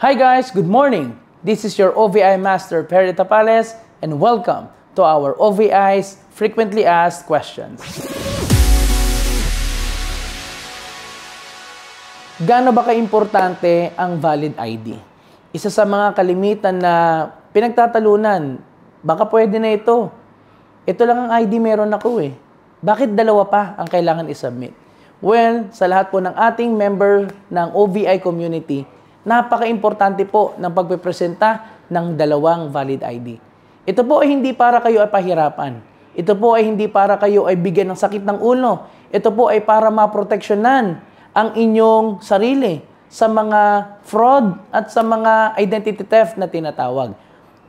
Hi guys, good morning. This is your OVI Master Perry Tapales and welcome to our OVI's Frequently Asked Questions. Gaano ba kaimportante ang valid ID? Isa sa mga kalimitan na pinagtatalunan, baka pwede na ito. Ito lang ang ID meron ako eh. Bakit dalawa pa ang kailangan isubmit? Well, sa lahat po ng ating member ng OVI community, napaka-importante po ng pagpipresenta ng dalawang valid ID. Ito po ay hindi para kayo ay pahirapan. Ito po ay hindi para kayo ay bigyan ng sakit ng ulo. Ito po ay para maproteksyonan ang inyong sarili sa mga fraud at sa mga identity theft na tinatawag.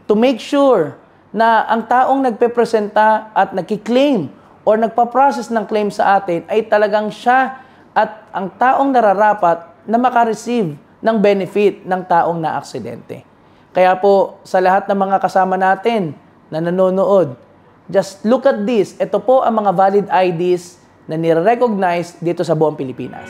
To make sure na ang taong nagpepresenta at nagki-claim or nagpa-process ng claim sa atin ay talagang siya at ang taong nararapat na makareceive ng benefit ng taong na-aksidente. Kaya po, sa lahat ng mga kasama natin na nanonood, just look at this. Ito po ang mga valid IDs na nire-recognize dito sa buong Pilipinas.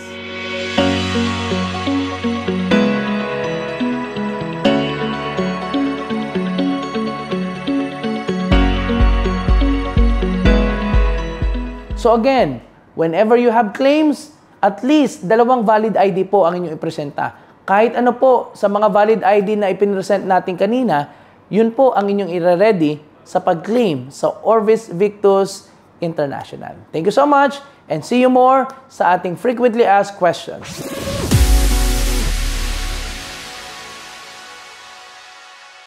So again, whenever you have claims, at least dalawang valid ID po ang inyong ipresenta. Kahit ano po sa mga valid ID na ipinresent natin kanina, yun po ang inyong ire-ready sa pag-claim sa Orvis Victus International. Thank you so much and see you more sa ating Frequently Asked Questions.